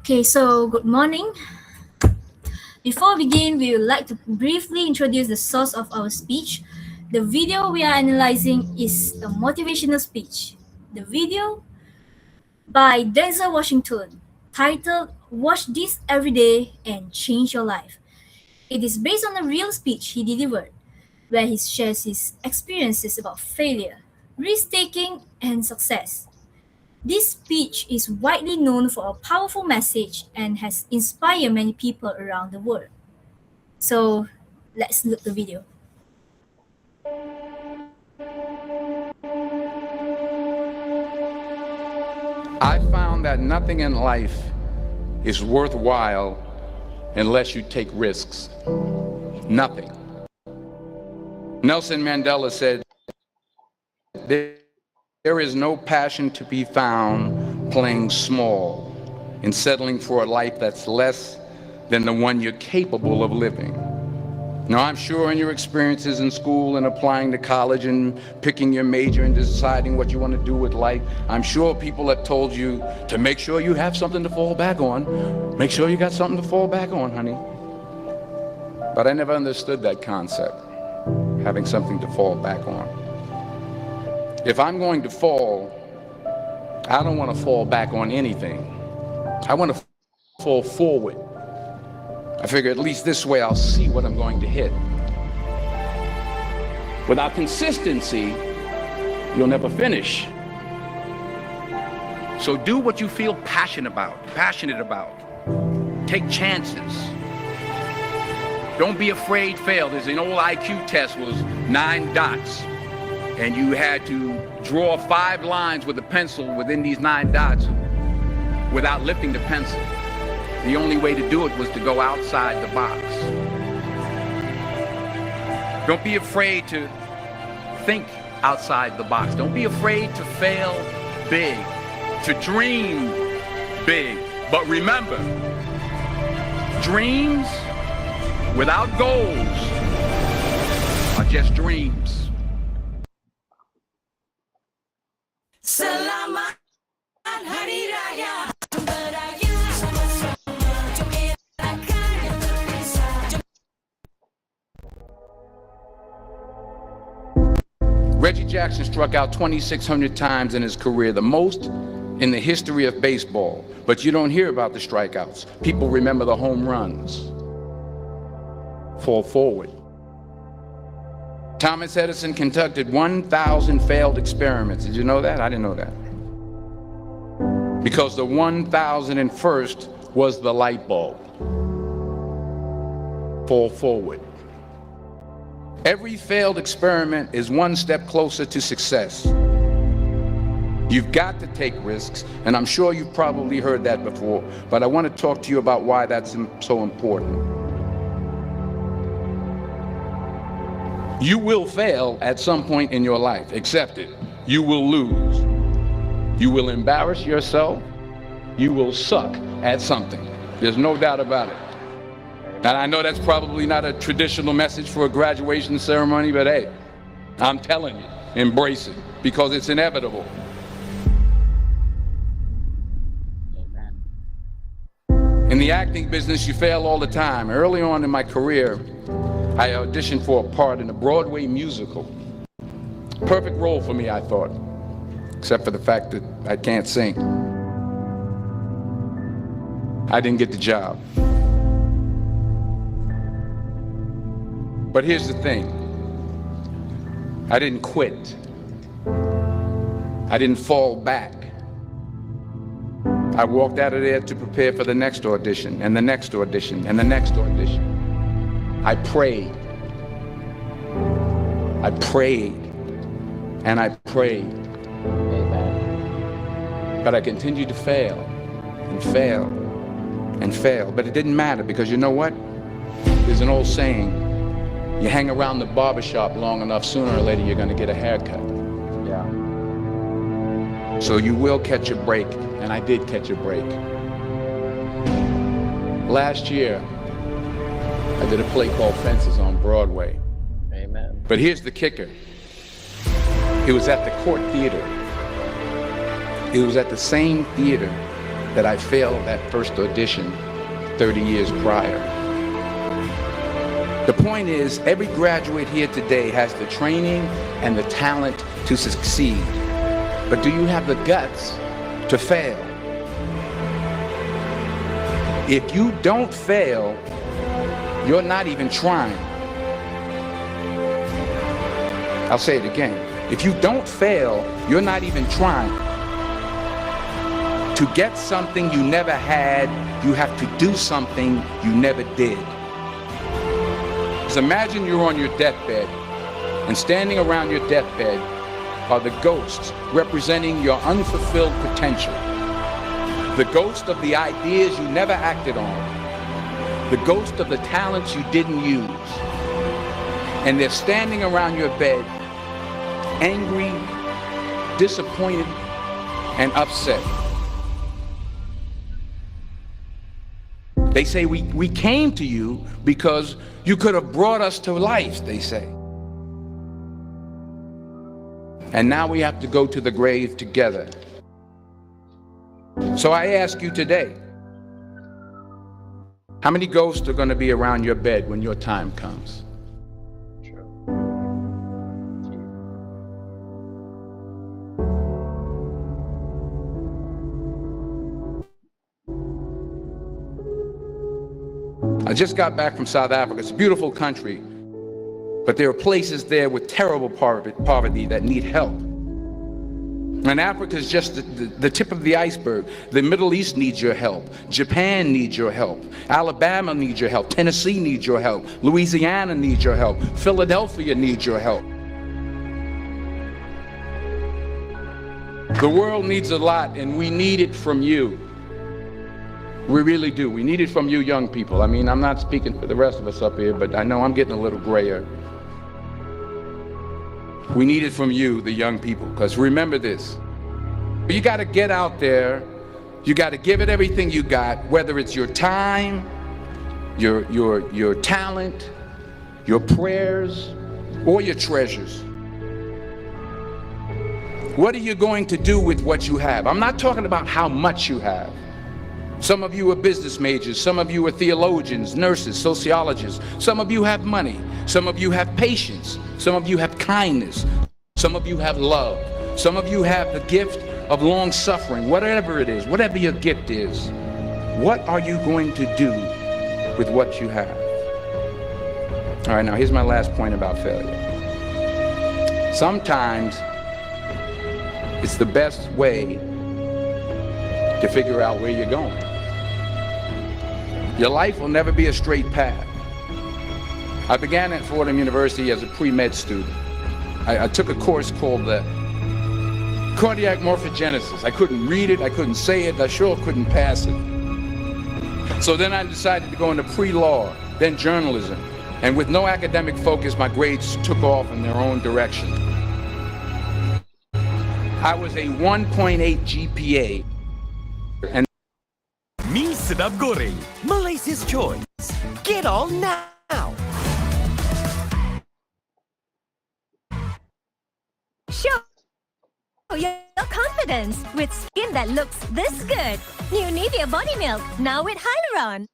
Okay, so good morning. Before we begin, we would like to briefly introduce the source of our speech. The video we are analyzing is a motivational speech. The video by Denzel Washington, titled Watch This Every Day and Change Your Life. It is based on a real speech he delivered, where he shares his experiences about failure, risk taking, and success. This speech is widely known for a powerful message and has inspired many people around the world. So let's look the video. I found that nothing in life is worthwhile unless you take risks. Nothing. Nelson Mandela said, there is no passion to be found playing small and settling for a life that's less than the one you're capable of living. Now, I'm sure in your experiences in school and applying to college and picking your major and deciding what you want to do with life, I'm sure people have told you to make sure you have something to fall back on. Make sure you got something to fall back on, honey. But I never understood that concept, having something to fall back on. If I'm going to fall, I don't want to fall back on anything. I want to fall forward. I figure at least this way I'll see what I'm going to hit. Without consistency, you'll never finish. So do what you feel passionate about. Take chances. Don't be afraid to fail. There's an old IQ test was 9 dots. And you had to draw 5 lines with a pencil within these 9 dots without lifting the pencil. The only way to do it was to go outside the box. Don't be afraid to think outside the box. Don't be afraid to fail big, to dream big. But remember, dreams without goals are just dreams. Selamat Hari Raya. Reggie Jackson struck out 2,600 times in his career, the most in the history of baseball. But you don't hear about the strikeouts. People remember the home runs. Fall forward. Thomas Edison conducted 1,000 failed experiments. Did you know that? I didn't know that. Because the 1,001st was the light bulb. Fall forward. Every failed experiment is one step closer to success. You've got to take risks, and I'm sure you've probably heard that before, but I want to talk to you about why that's so important. You will fail at some point in your life. Accept it. You will lose. You will embarrass yourself. You will suck at something. There's no doubt about it. And I know that's probably not a traditional message for a graduation ceremony, but hey, I'm telling you, embrace it, because it's inevitable. Amen. In the acting business, you fail all the time. Early on in my career, I auditioned for a part in a Broadway musical. Perfect role for me, I thought, except for the fact that I can't sing. I didn't get the job. But here's the thing. I didn't quit. I didn't fall back. I walked out of there to prepare for the next audition, and the next audition, and the next audition. I prayed. I prayed. And I prayed. Amen. But I continued to fail, and fail, and fail. But it didn't matter, because you know what? There's an old saying. You hang around the barbershop long enough, sooner or later you're going to get a haircut. Yeah. So you will catch a break, and I did catch a break. Last year, I did a play called Fences on Broadway. Amen. But here's the kicker. It was at the Court Theater. It was at the same theater that I failed that first audition 30 years prior. The point is, every graduate here today has the training and the talent to succeed. But do you have the guts to fail? If you don't fail, you're not even trying. I'll say it again. If you don't fail, you're not even trying. To get something you never had, you have to do something you never did. Just imagine you're on your deathbed, and standing around your deathbed are the ghosts representing your unfulfilled potential. The ghost of the ideas you never acted on. The ghost of the talents you didn't use. And they're standing around your bed, angry, disappointed, and upset. They say, we came to you because you could have brought us to life, they say. And now we have to go to the grave together. So I ask you today, how many ghosts are going to be around your bed when your time comes? I just got back from South Africa. It's a beautiful country, but there are places there with terrible poverty that need help. And Africa is just the tip of the iceberg. The Middle East needs your help. Japan needs your help. Alabama needs your help. Tennessee needs your help. Louisiana needs your help. Philadelphia needs your help. The world needs a lot, and we need it from you. We really do. We need it from you young people. I mean, I'm not speaking for the rest of us up here, but I know I'm getting a little grayer. We need it from you, the young people, because remember this. You got to get out there. You got to give it everything you got, whether it's your time, your talent, your prayers, or your treasures. What are you going to do with what you have? I'm not talking about how much you have. Some of you are business majors, some of you are theologians, nurses, sociologists. Some of you have money, some of you have patience, some of you have kindness, some of you have love, some of you have the gift of long suffering. Whatever it is, whatever your gift is, what are you going to do with what you have? All right, now here's my last point about failure. Sometimes it's the best way to figure out where you're going. Your life will never be a straight path. I began at Fordham University as a pre-med student. I took a course called cardiac morphogenesis. I couldn't read it, I couldn't say it, I sure couldn't pass it. So then I decided to go into pre-law, then journalism. And with no academic focus, my grades took off in their own direction. I was a 1.8 GPA. And Mi Sedap Goreng, Malaysia's choice. Get on now. Show your confidence with skin that looks this good. New Nivea Body Milk, now with Hyaluron.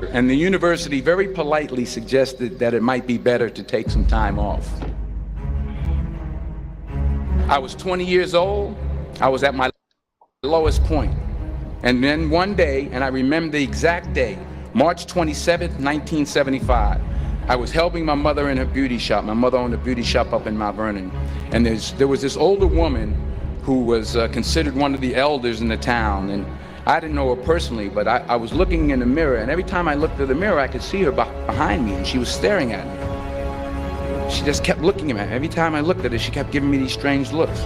And the university very politely suggested that it might be better to take some time off. I was 20 years old. I was at my lowest point. And then one day, and I remember the exact day, March 27th, 1975, I was helping my mother in her beauty shop. My mother owned a beauty shop up in Mount Vernon. And there was this older woman who was considered one of the elders in the town. And I didn't know her personally, but I was looking in the mirror, and every time I looked at the mirror, I could see her behind me, and she was staring at me. She just kept looking at me. Every time I looked at her, she kept giving me these strange looks.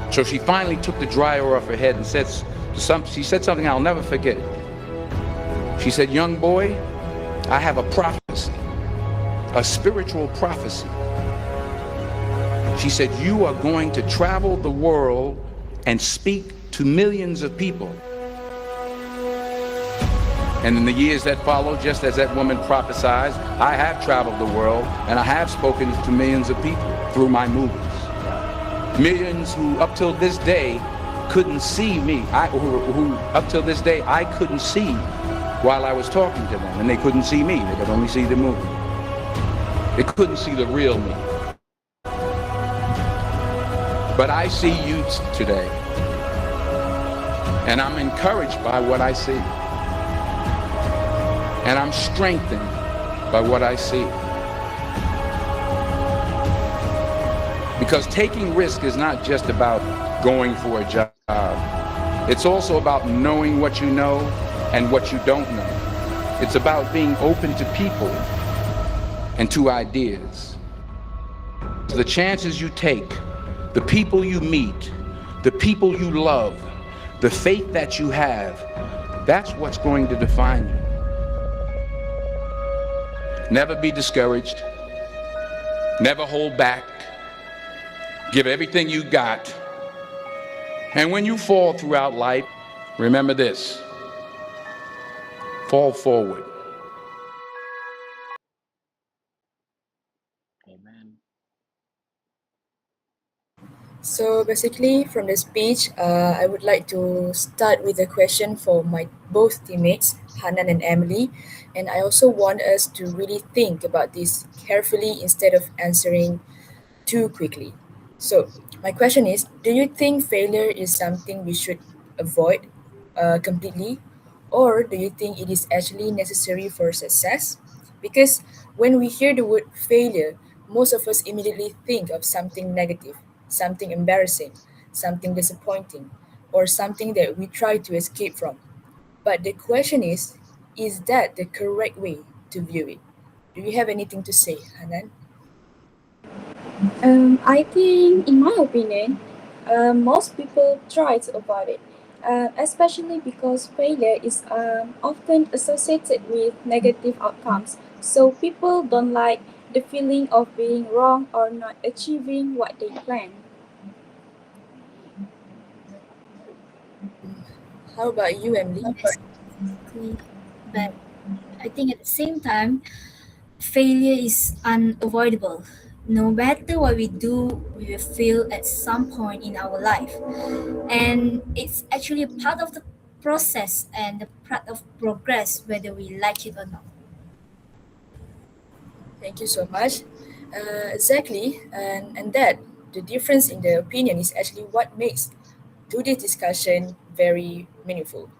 So she finally took the dryer off her head and she said something I'll never forget. She said, "Young boy, I have a prophecy, a spiritual prophecy." She said, "You are going to travel the world and speak to millions of people." And in the years that followed, just as that woman prophesied, I have traveled the world and I have spoken to millions of people through my movies. Millions who up till this day couldn't see me. Who up till this day, I couldn't see while I was talking to them, and they couldn't see me. They could only see the movie. They couldn't see the real me. But I see you today, and I'm encouraged by what I see, and I'm strengthened by what I see. Because taking risk is not just about going for a job. It's also about knowing what you know and what you don't know. It's about being open to people and to ideas. The chances you take, the people you meet, the people you love, the faith that you have, that's what's going to define you. Never be discouraged. Never hold back. Give everything you got. And when you fall throughout life, remember this: fall forward. So basically, from the speech, I would like to start with a question for my both teammates, Hannan and Emily, and I also want us to really think about this carefully instead of answering too quickly. So my question is: do you think failure is something we should avoid completely, or do you think it is actually necessary for success? Because when we hear the word failure, most of us immediately think of something negative, something embarrassing, something disappointing, or something that we try to escape from. But the question is that the correct way to view it? Do you have anything to say, Hanan? I think, in my opinion, most people try to avoid it, especially because failure is often associated with negative outcomes. So people don't like the feeling of being wrong or not achieving what they plan. How about you, Emily? Exactly. But I think at the same time, failure is unavoidable. No matter what we do, we will fail at some point in our life. And it's actually a part of the process and a part of progress, whether we like it or not. Thank you so much. Exactly, and that the difference in the opinion is actually what makes today's discussion very meaningful.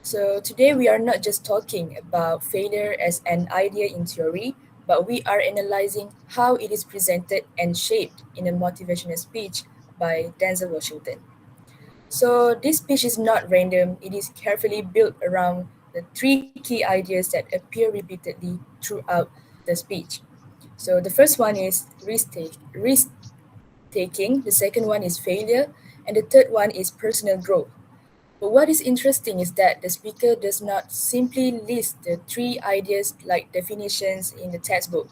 So today we are not just talking about failure as an idea in theory, but we are analyzing how it is presented and shaped in a motivational speech by Denzel Washington. So this speech is not random, it is carefully built around the three key ideas that appear repeatedly throughout the speech. So the first one is risk taking, the second one is failure, and the third one is personal growth. But what is interesting is that the speaker does not simply list the three ideas like definitions in the textbook.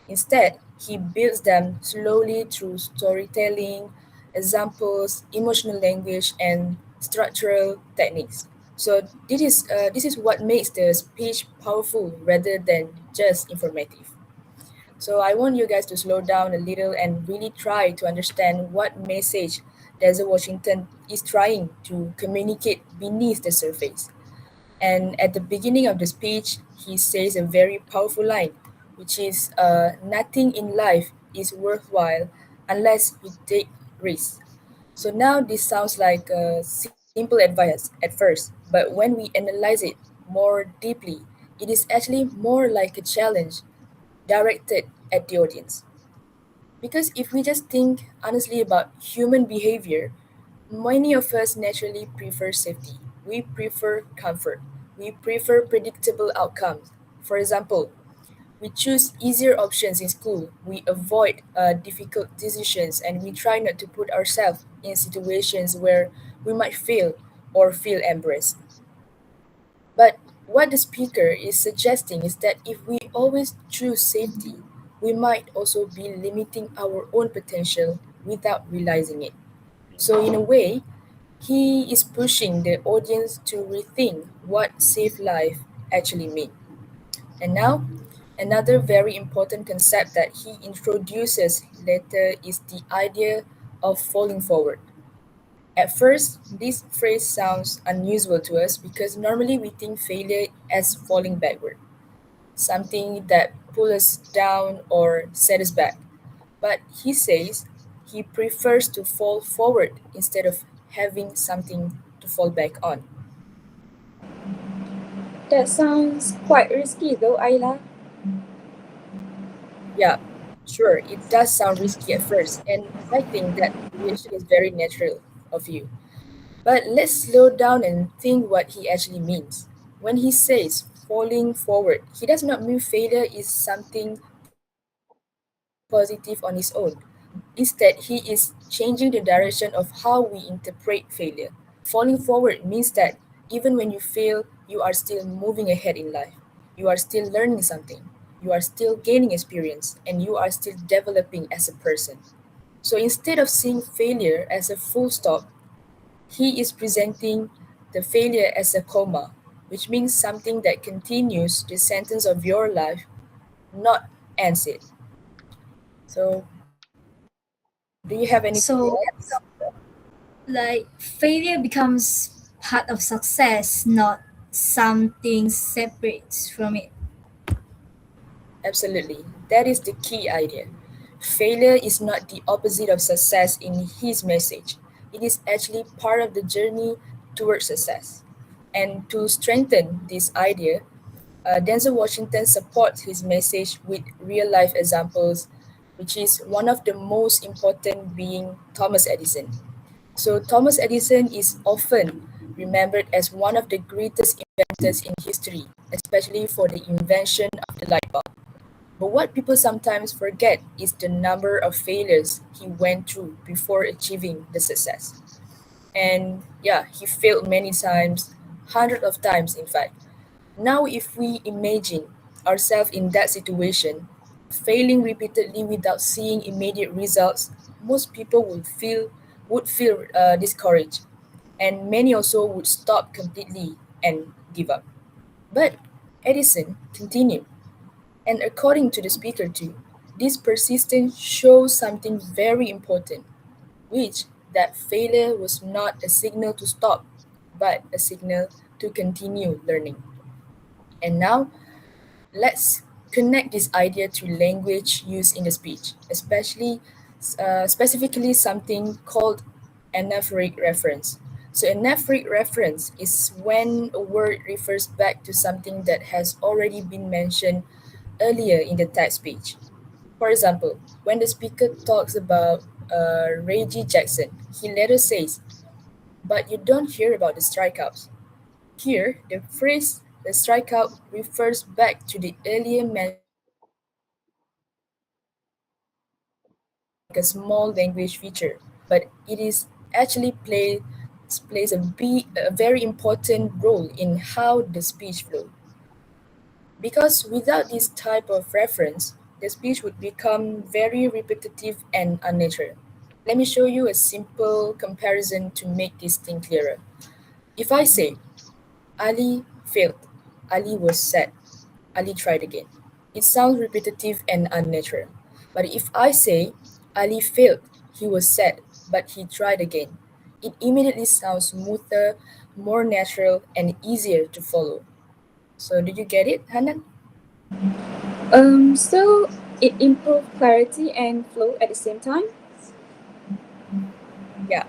Instead, he builds them slowly through storytelling, examples, emotional language, and structural techniques. So this is what makes the speech powerful rather than just informative. So I want you guys to slow down a little and really try to understand what message Denzel Washington is trying to communicate beneath the surface. And at the beginning of the speech, he says a very powerful line, which is nothing in life is worthwhile unless we take risks. So now this sounds like a simple advice at first, but when we analyze it more deeply, it is actually more like a challenge directed at the audience. Because if we just think honestly about human behavior, many of us naturally prefer safety. We prefer comfort. We prefer predictable outcomes. For example, we choose easier options in school. We avoid difficult decisions and we try not to put ourselves in situations where we might fail or feel embarrassed. But what the speaker is suggesting is that if we always choose safety, we might also be limiting our own potential without realizing it. So, in a way, he is pushing the audience to rethink what safe life actually means. And now, another very important concept that he introduces later is the idea of falling forward. At first, this phrase sounds unusual to us because normally we think failure as falling backward, something that pulls us down or set us back. But he says he prefers to fall forward instead of having something to fall back on. That sounds quite risky though, Ayla. Yeah, sure, it does sound risky at first, and I think that reaction is very natural of you. But let's slow down and think what he actually means. When he says falling forward, he does not mean failure is something positive on its own. Instead, he is changing the direction of how we interpret failure. Falling forward means that even when you fail, you are still moving ahead in life. You are still learning something. You are still gaining experience and you are still developing as a person. So instead of seeing failure as a full stop, he is presenting the failure as a comma, which means something that continues the sentence of your life, not ends it. So, do you have anything to add? So, like, failure becomes part of success, not something separates from it. Absolutely. That is the key idea. Failure is not the opposite of success in his message. It is actually part of the journey towards success. And to strengthen this idea, Denzel Washington supports his message with real life examples, which is one of the most important being Thomas Edison. So, Thomas Edison is often remembered as one of the greatest inventors in history, especially for the invention of the light bulb. But what people sometimes forget is the number of failures he went through before achieving the success. And yeah, he failed many times, hundreds of times, in fact. Now, if we imagine ourselves in that situation, failing repeatedly without seeing immediate results, most people would feel discouraged, and many also would stop completely and give up. But Edison continued, and according to the speaker too, this persistence shows something very important, which that failure was not a signal to stop, but a signal to continue learning. And now let's connect this idea to language used in the speech, especially specifically something called anaphoric reference. So, anaphoric reference is when a word refers back to something that has already been mentioned earlier in the text speech. For example, when the speaker talks about Reggie Jackson, he later says, "But you don't hear about the strikeouts." Here, the phrase "the strikeout" refers back to the earlier mentioned strikeout, which sounds like a small language feature, but it is actually plays a very important role in how the speech flows. Because without this type of reference, the speech would become very repetitive and unnatural. Let me show you a simple comparison to make this thing clearer. If I say, Ali failed, Ali was sad, Ali tried again. It sounds repetitive and unnatural. But if I say, Ali failed, he was sad, but he tried again, it immediately sounds smoother, more natural, and easier to follow. So, did you get it, Hannan? So it improved clarity and flow at the same time. Yeah,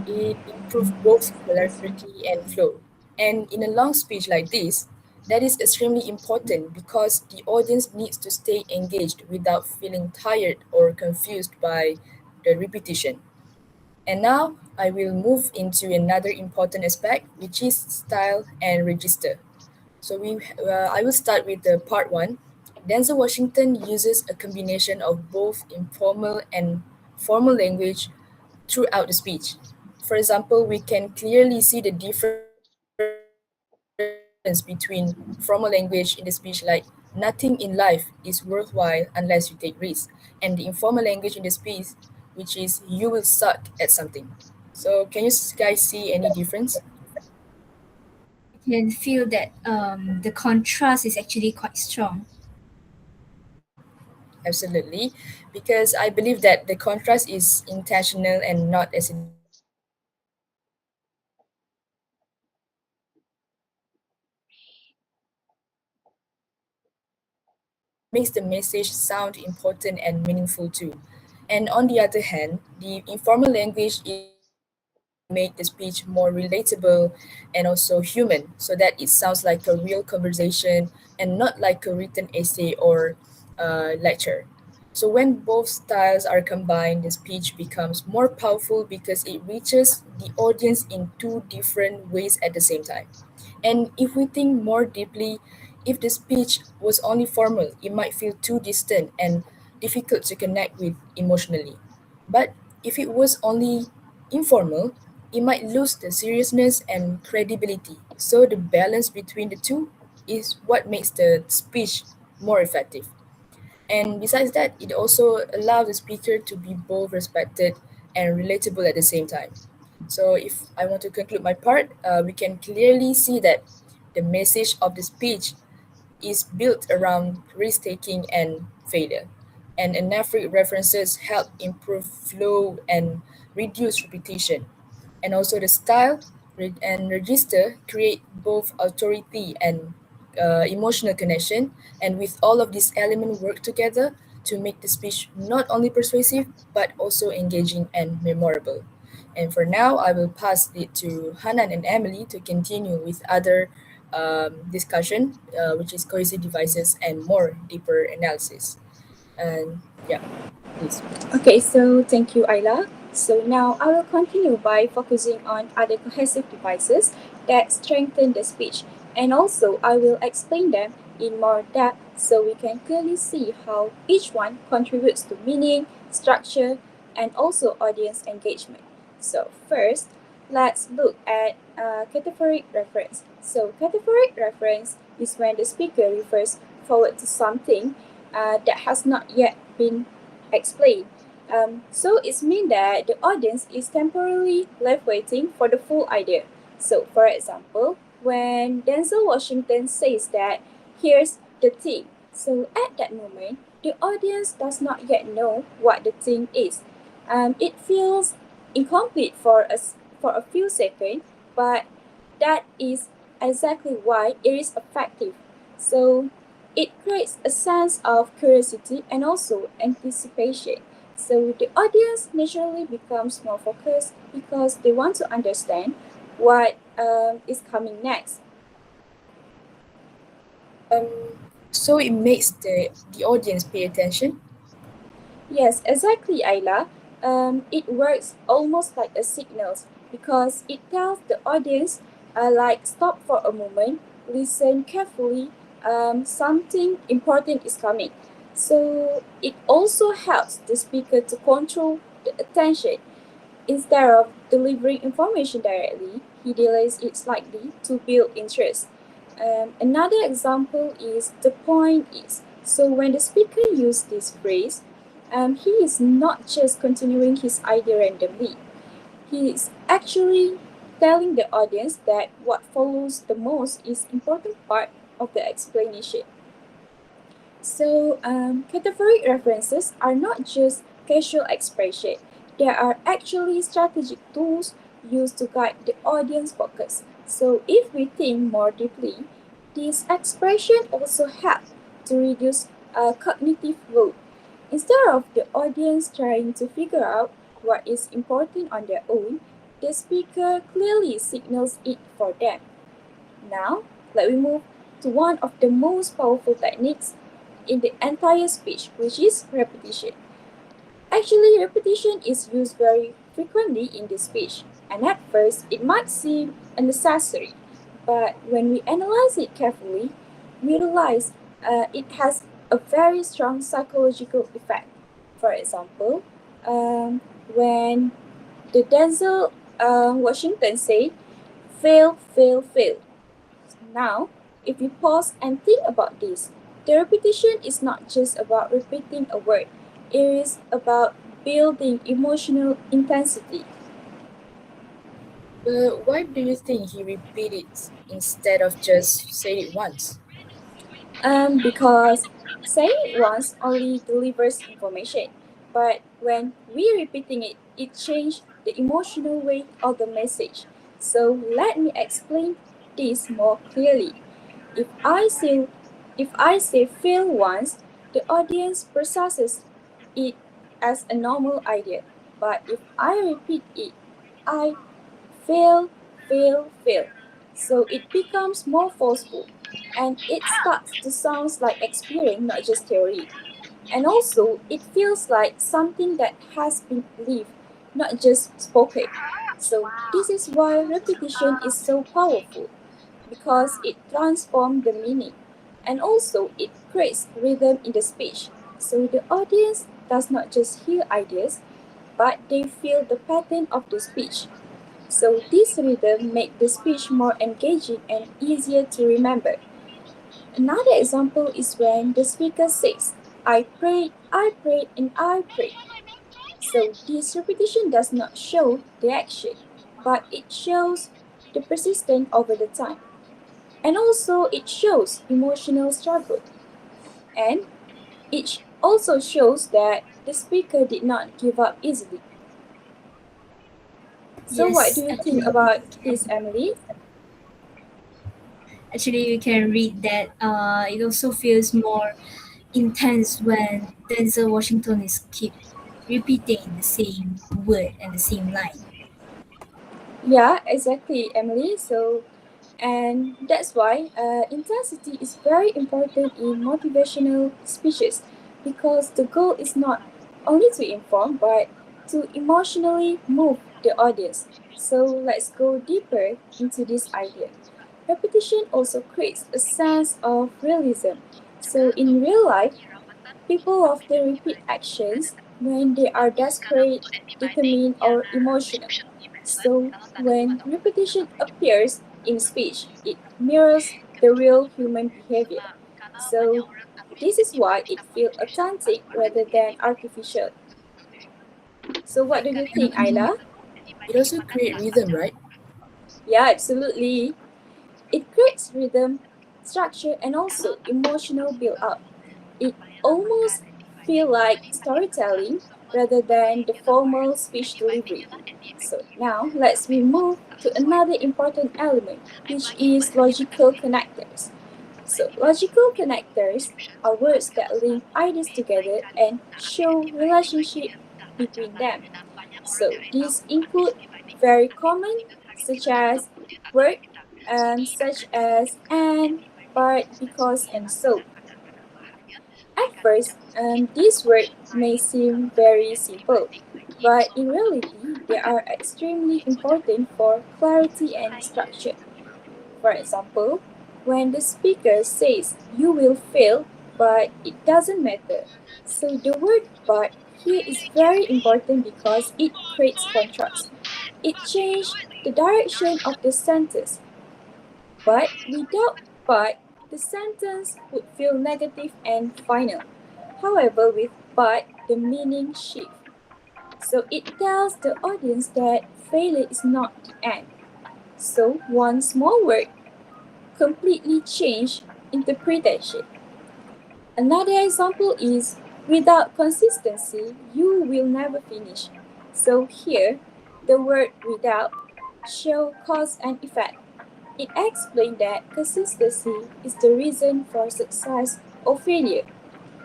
it improves both clarity and flow. And in a long speech like this, that is extremely important because the audience needs to stay engaged without feeling tired or confused by the repetition. And now I will move into another important aspect, which is style and register. So I will start with the part one. Denzel Washington uses a combination of both informal and formal language throughout the speech. For example, we can clearly see the difference between formal language in the speech, like nothing in life is worthwhile unless you take risks, and the informal language in the speech, which is you will suck at something. So, can you guys see any difference? I can feel that the contrast is actually quite strong. Absolutely, because I believe that the contrast is intentional and not accidental. makes the message sound important and meaningful too. And on the other hand, the informal language is designed to make the speech more relatable and also human so that it sounds like a real conversation and not like a written essay or lecture. So when both styles are combined, the speech becomes more powerful because it reaches the audience in two different ways at the same time. And if we think more deeply, if the speech was only formal, it might feel too distant and difficult to connect with emotionally. But if it was only informal, it might lose the seriousness and credibility. So the balance between the two is what makes the speech more effective. And besides that, it also allows the speaker to be both respected and relatable at the same time. So, if I want to conclude my part, we can clearly see that the message of the speech is built around risk taking and failure. And anaphoric references help improve flow and reduce repetition. And also, the style and register create both authority and emotional connection. And with all of these elements work together to make the speech not only persuasive but also engaging and memorable. And for now, I will pass it to Hanan and Emily to continue with other discussion, which is cohesive devices and more deeper analysis. And yeah, please. Okay, so thank you, Ailla. So now I will continue by focusing on other cohesive devices that strengthen the speech, and also I will explain them in more depth so we can clearly see how each one contributes to meaning, structure, and also audience engagement. So first, let's look at categoric reference. So categoric reference is when the speaker refers forward to something that has not yet been explained. So it means that the audience is temporarily left waiting for the full idea. So, for example, when Denzel Washington says that, here's the thing. So, at that moment, the audience does not yet know what the thing is. It feels incomplete for a few seconds, but that is exactly why it is effective. So, it creates a sense of curiosity and also anticipation. So the audience naturally becomes more focused because they want to understand what is coming next. Um, so it makes the audience pay attention. Yes, exactly, Ayla. It works almost like a signal because it tells the audience, like, stop for a moment, listen carefully, something important is coming. So it also helps the speaker to control the attention. Instead of delivering information directly, he delays it slightly to build interest. Another example is the point is. So when the speaker uses this phrase, he is not just continuing his idea randomly. He is actually telling the audience that what follows the most is important part of the explanation. So, categoric references are not just casual expression. They are actually strategic tools used to guide the audience focus. So, if we think more deeply, this expression also help to reduce cognitive load. Instead of the audience trying to figure out what is important on their own, the speaker clearly signals it for them. Now, let me move to one of the most powerful techniques in the entire speech, which is repetition. Actually, repetition is used very frequently in this speech, and at first it might seem unnecessary, but when we analyze it carefully, we realize it has a very strong psychological effect. For example, when the Denzel Washington said, fail, fail, fail. Now, if we pause and think about this, the repetition is not just about repeating a word, it is about building emotional intensity. But why do you think he repeat it instead of just say it once? Because saying it once only delivers information, but when we repeating it, it changes the emotional weight of the message. So let me explain this more clearly. If I say if I say fail once, the audience processes it as a normal idea. But if I repeat it, I fail, fail, fail. So it becomes more forceful and it starts to sound like experience, not just theory. And also, it feels like something that has been lived, not just spoken. So, this is why repetition is so powerful because it transforms the meaning and also it creates rhythm in the speech. So, the audience does not just hear ideas, but they feel the pattern of the speech. So, this rhythm makes the speech more engaging and easier to remember. Another example is when the speaker says, I prayed, and I prayed. So this repetition does not show the action, but it shows the persistence over the time. And also it shows emotional struggle. And it also shows that the speaker did not give up easily. So what do Yes, you think about this, Emily? actually, you can read that it also feels more intense when Denzel Washington is keep repeating the same word and the same line. Yeah, exactly, Emily. And that's why intensity is very important in motivational speeches because the goal is not only to inform but to emotionally move the audience. So let's go deeper into this idea. Repetition also creates a sense of realism. So in real life, people often repeat actions when they are desperate, determined, or emotional. So, when repetition appears in speech, it mirrors the real human behavior. So, this is why it feels authentic rather than artificial. So, what do you think, Ayla? It also create rhythm, right? Yeah, absolutely. It creates rhythm, structure, and also emotional build up. It almost feel like storytelling rather than the formal speech delivery. So now let's we move to another important element, which is logical connectors. So logical connectors are words that link ideas together and show relationship between them. So these include very common such as word such as and, but, because, and so. At first, these words may seem very simple, but in reality, they are extremely important for clarity and structure. For example, when the speaker says you will fail, but it doesn't matter. So the word but here is very important because it creates contrast. It changes the direction of the sentence. But without but, the sentence would feel negative and final. However, with but, the meaning shifts. So it tells the audience that failure is not the end. So one small word completely change interpretation. Another example is without consistency, you will never finish. So here, the word without show cause and effect. It explains that consistency is the reason for success or failure.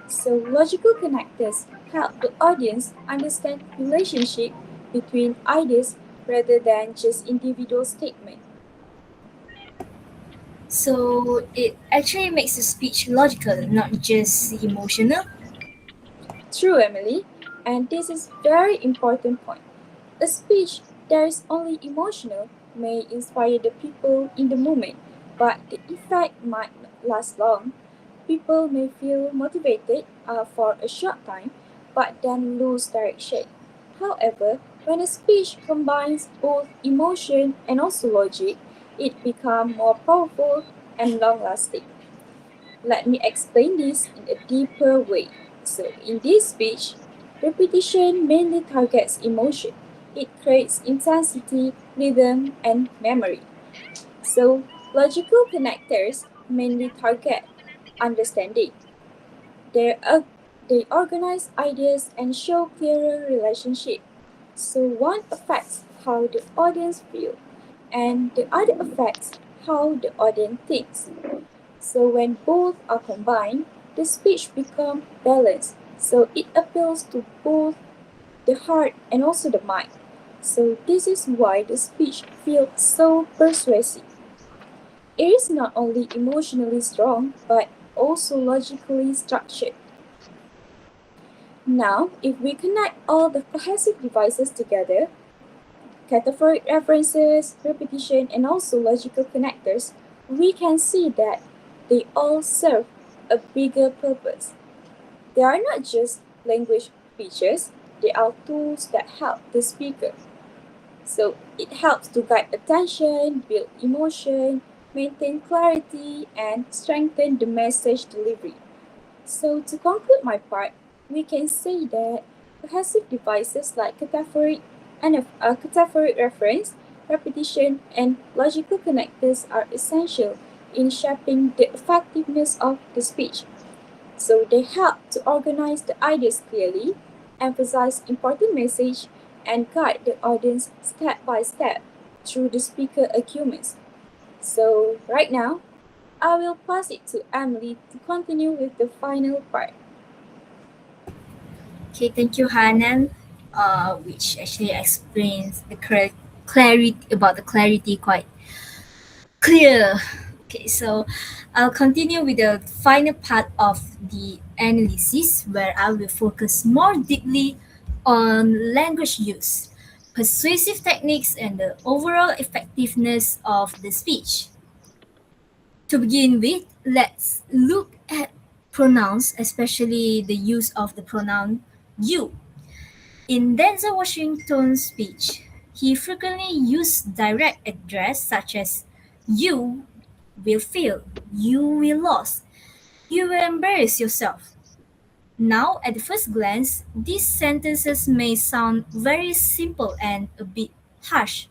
So logical connectors help the audience understand relationship between ideas rather than just individual statements. So it actually makes the speech logical, not just emotional. True, Emily, and this is very important point. A speech that is only emotional may inspire the people in the moment, but the effect might not last long. People may feel motivated for a short time, but then lose direction. However, when a speech combines both emotion and also logic, it becomes more powerful and long lasting. Let me explain this in a deeper way. So, in this speech, repetition mainly targets emotion. It creates intensity, rhythm, and memory. So, logical connectors mainly target understanding. They, uh, they organize ideas and show clearer relationship. So, one affects how the audience feels, and the other affects how the audience thinks. So when both are combined, the speech becomes balanced. So it appeals to both the heart and also the mind. So this is why the speech feels so persuasive. It is not only emotionally strong but also logically structured. Now, if we connect all the cohesive devices together, cataphoric references, repetition, and also logical connectors, we can see that they all serve a bigger purpose. They are not just language features, they are tools that help the speaker. So it helps to guide attention, build emotion, maintain clarity, and strengthen the message delivery. So to conclude my part, we can say that cohesive devices like cataphoric reference, repetition, and logical connectors are essential in shaping the effectiveness of the speech. So they help to organize the ideas clearly, emphasize important message, and guide the audience step by step through the speaker arguments. So right now, I will pass it to Emily to continue with the final part. Okay, thank you, Hannan. Which actually explains the clarity about the clarity quite clear. Okay, so I'll continue with the final part of the analysis where I will focus more deeply on language use, persuasive techniques, and the overall effectiveness of the speech. To begin with, let's look at pronouns, especially the use of the pronoun you. In Denzel Washington's speech, he frequently used direct address such as you will fail, you will lose, you will embarrass yourself. Now, at the first glance, these sentences may sound very simple and a bit harsh.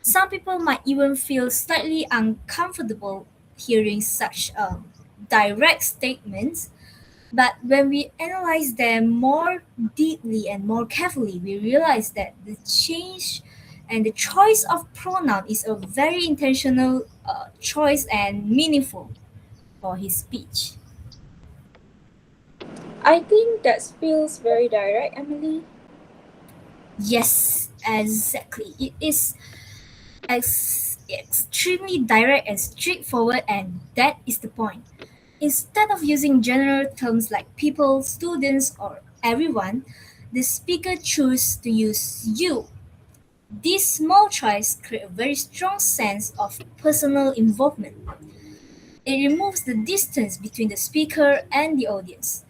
Some people might even feel slightly uncomfortable hearing such direct statements, but when we analyze them more deeply and more carefully, we realize that the change and the choice of pronoun is a very intentional choice and meaningful for his speech. I think that feels very direct, Emily. Yes, exactly. It is extremely direct and straightforward, and that is the point. Instead of using general terms like people, students, or everyone, the speaker chooses to use you. This small choice creates a very strong sense of personal involvement. It removes the distance between the speaker and the audience.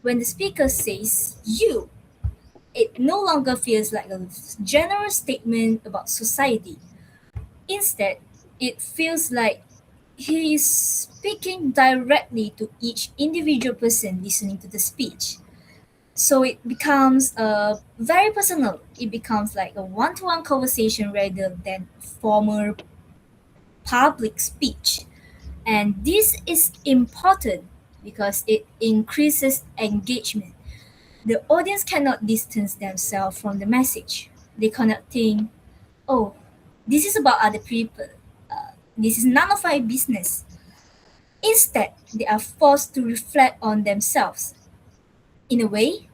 When the speaker says you, it no longer feels like a general statement about society. Instead, it feels like he is speaking directly to each individual person listening to the speech. So it becomes very personal. It becomes like a one-to-one conversation rather than formal public speech. And this is important because it increases engagement. The audience cannot distance themselves from the message. They cannot think, oh, this is about other people. This is none of our business. Instead, they are forced to reflect on themselves. In a way,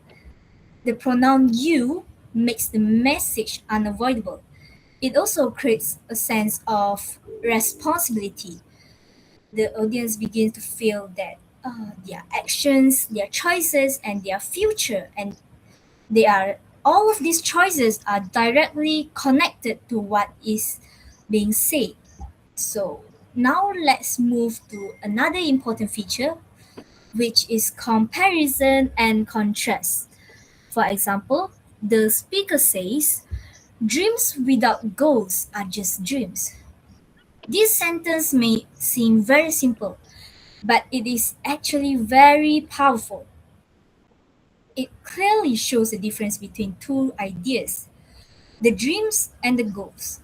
the pronoun you makes the message unavoidable. It also creates a sense of responsibility. The audience begins to feel that their actions, their choices, and their future, and they are all of these choices are directly connected to what is being said. So now let's move to another important feature, which is comparison and contrast. For example, the speaker says, dreams without goals are just dreams. This sentence may seem very simple, but it is actually very powerful. It clearly shows the difference between two ideas, the dreams and the goals.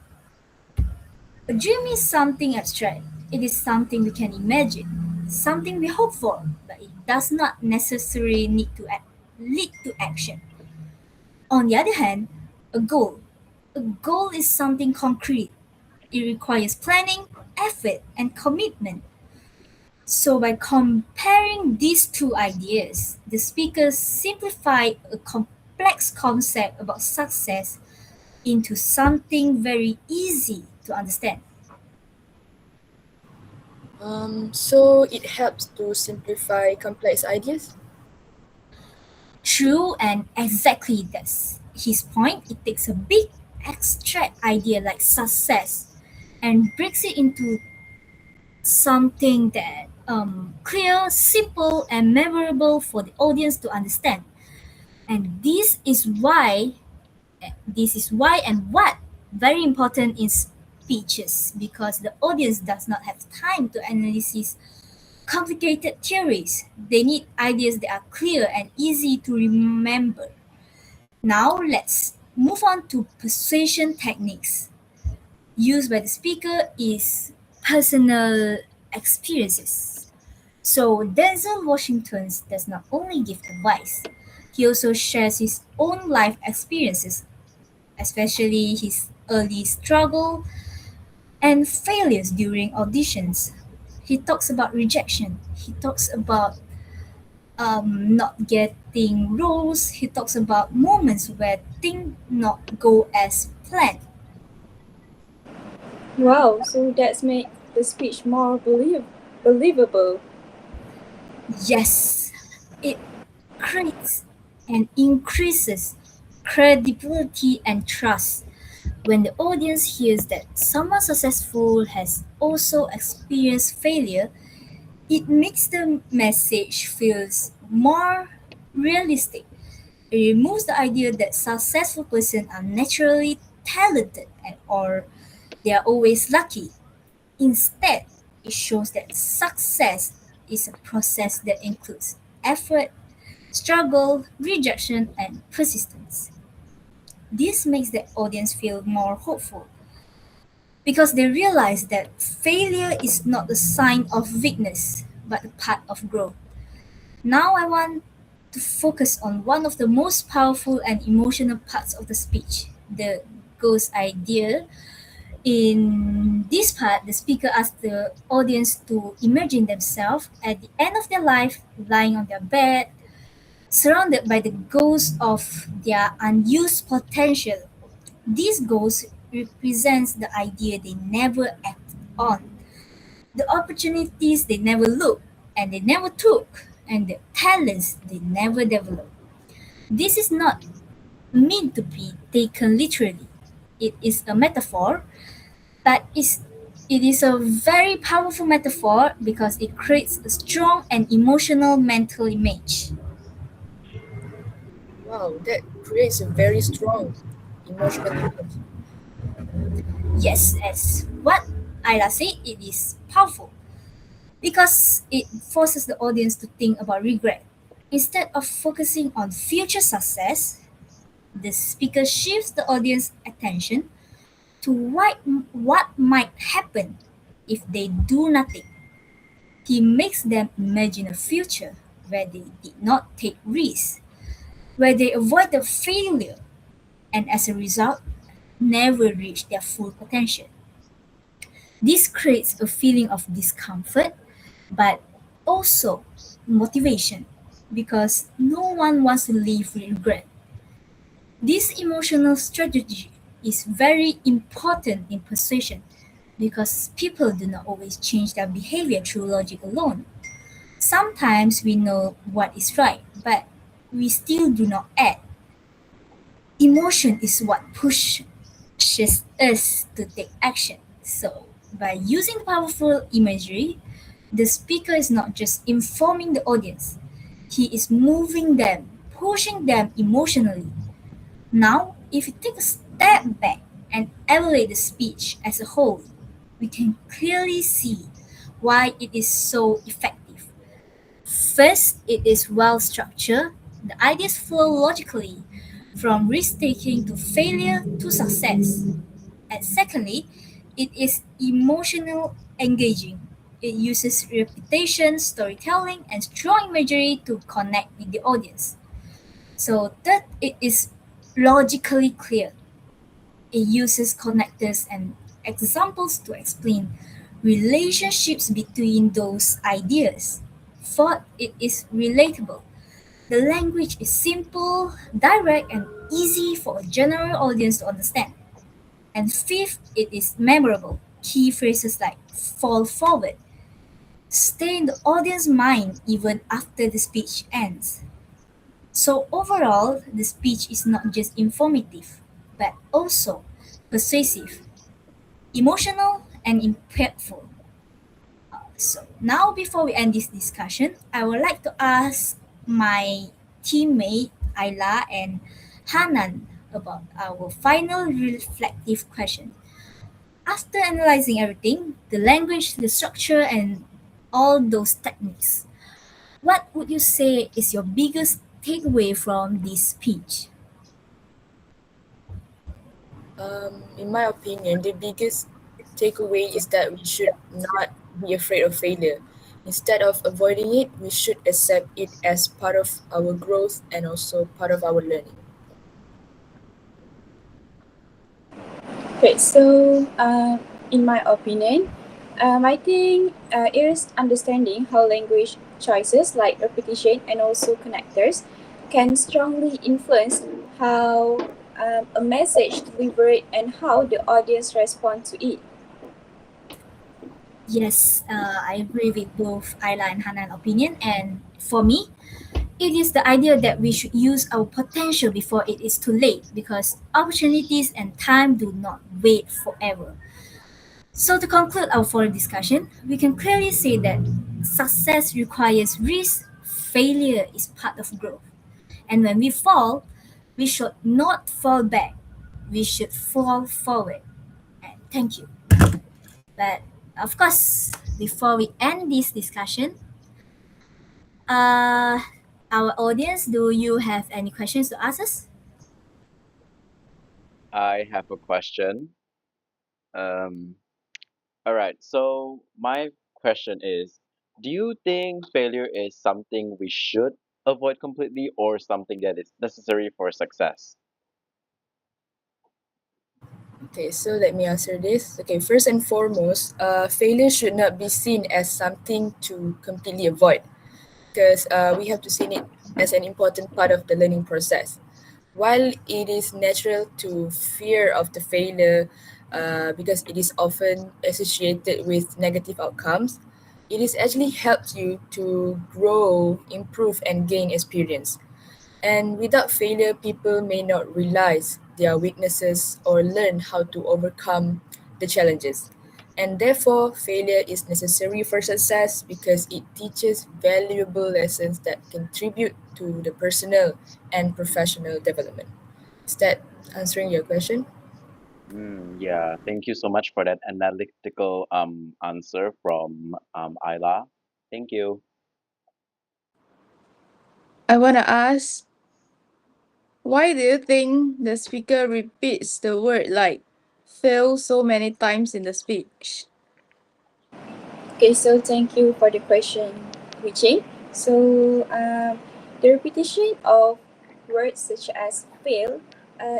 A dream is something abstract. It is something we can imagine, something we hope for, but it does not necessarily lead to action. On the other hand, a goal. A goal is something concrete. It requires planning, effort, and commitment. So, by comparing these two ideas, the speakers simplify a complex concept about success into something very easy to understand. So it helps to simplify complex ideas. True, and exactly that's his point. It takes a big abstract idea like success and breaks it into something that clear, simple, and memorable for the audience to understand. And this is why and what very important in speeches, because the audience does not have time to analyze complicated theories. They need ideas that are clear and easy to remember. Now let's move on to persuasion techniques. Used by the speaker is personal experiences. So Denzel Washington does not only give advice, he also shares his own life experiences, especially his early struggle and failures during auditions. He talks about rejection. He talks about not getting roles. He talks about moments where things not go as planned. Wow, so that's make the speech more believable. Yes, it creates and increases credibility and trust. When the audience hears that someone successful has also experienced failure, it makes the message feels more realistic. It removes the idea that successful person are naturally talented or they are always lucky. Instead, it shows that success is a process that includes effort, struggle, rejection, and persistence. This makes the audience feel more hopeful because they realize that failure is not a sign of weakness but a part of growth. Now, I want to focus on one of the most powerful and emotional parts of the speech, the ghost idea. In this part, the speaker asks the audience to imagine themselves at the end of their life lying on their bed, surrounded by the ghosts of their unused potential. These ghosts represents the idea they never acted on, the opportunities they never looked and they never took, and the talents they never developed. This is not meant to be taken literally. It is a metaphor, but it is a very powerful metaphor because it creates a strong and emotional mental image. Wow, that creates a very strong emotional image. Yes, as what Ayla said, it is powerful because it forces the audience to think about regret. Instead of focusing on future success, the speaker shifts the audience attention to what might happen if they do nothing. He makes them imagine a future where they did not take risks, where they avoided failure, and as a result, never reach their full potential. This creates a feeling of discomfort, but also motivation, because no one wants to live with regret. This emotional strategy is very important in persuasion because people do not always change their behavior through logic alone. Sometimes we know what is right, but we still do not act. Emotion is what pushes us to take action. So, by using powerful imagery, the speaker is not just informing the audience, he is moving them, pushing them emotionally. Now, if we take a step back and evaluate the speech as a whole, we can clearly see why it is so effective. First, it is well structured. The ideas flow logically from risk taking to failure to success. And secondly, it is emotional engaging. It uses repetition, storytelling, and strong imagery to connect with the audience. So third, it is logically clear. It uses connectors and examples to explain relationships between those ideas. Fourth, it is relatable. The language is simple, direct, and easy for a general audience to understand. And fifth, it is memorable. Key phrases like fall forward stay in the audience mind even after the speech ends. So overall, the speech is not just informative, but also persuasive, emotional, and impactful. So now, before we end this discussion, I would like to ask my teammate Ailla and Hannan about our final reflective question. After analyzing everything, the language, the structure, and all those techniques, what would you say is your biggest takeaway from this speech? In my opinion, the biggest takeaway is that we should not be afraid of failure. Instead of avoiding it, we should accept it as part of our growth and also part of our learning. Okay, so in my opinion, I think it is understanding how language choices like repetition and also connectors can strongly influence how a message delivered and how the audience respond to it. Yes, I agree with both Ayla and Hanan opinion. And for me, it is the idea that we should use our potential before it is too late because opportunities and time do not wait forever. So to conclude our forum discussion, we can clearly say that success requires risk, failure is part of growth. And when we fall, we should not fall back. We should fall forward. And thank you. But of course, before we end this discussion, uh, our audience, do you have any questions to ask us? I have a question. Um, all right. So my question is, do you think failure is something we should avoid completely or something that is necessary for success? Okay, so let me answer this. Okay, first and foremost, failure should not be seen as something to completely avoid because we have to see it as an important part of the learning process. While it is natural to fear of the failure because it is often associated with negative outcomes, it is actually helps you to grow, improve, and gain experience. And without failure, people may not realize their weaknesses or learn how to overcome the challenges. And therefore, failure is necessary for success because it teaches valuable lessons that contribute to the personal and professional development. Is that answering your question? Yeah. Thank you so much for that analytical answer from Ayla. Thank you. I want to ask, why do you think the speaker repeats the word like fail so many times in the speech? Okay, so thank you for the question, Wei. So the repetition of words such as fail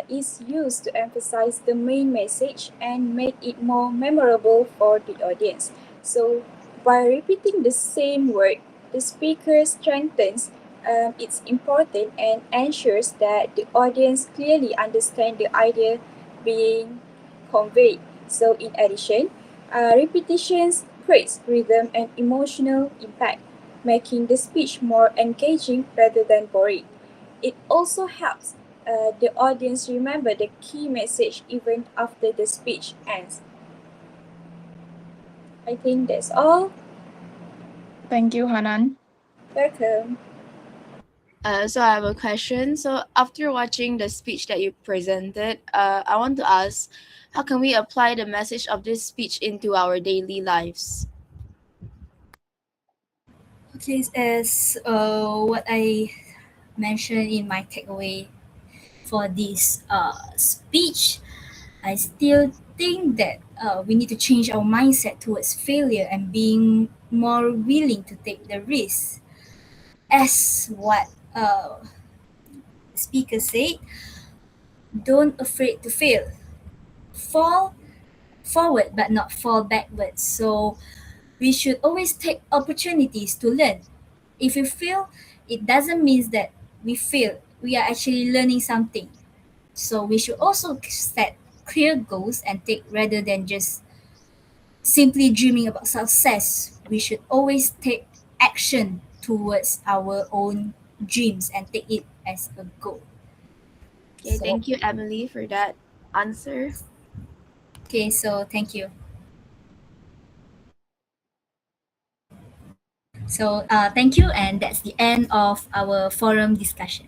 is used to emphasize the main message and make it more memorable for the audience. So by repeating the same word, the speaker strengthens its importance and ensures that the audience clearly understand the idea being conveyed. So in addition, repetitions creates rhythm and emotional impact, making the speech more engaging rather than boring. It also helps the audience remember the key message even after the speech ends. I think that's all. Thank you, Hanan. Welcome. So I have a question. So after watching the speech that you presented, I want to ask, how can we apply the message of this speech into our daily lives? Okay, as what I mentioned in my takeaway for this speech, I still think that we need to change our mindset towards failure and being more willing to take the risk. As what the speaker said, don't afraid to fail. Fall forward but not fall backwards. So we should always take opportunities to learn. If we fail, it doesn't mean that we fail. We are actually learning something. So we should also set clear goals and take rather than just simply dreaming about success. We should always take action towards our own dreams and take it as a goal. Okay, So, thank you, Emily, for that answer. okay, so thank you. So thank you, and that's the end of our forum discussion.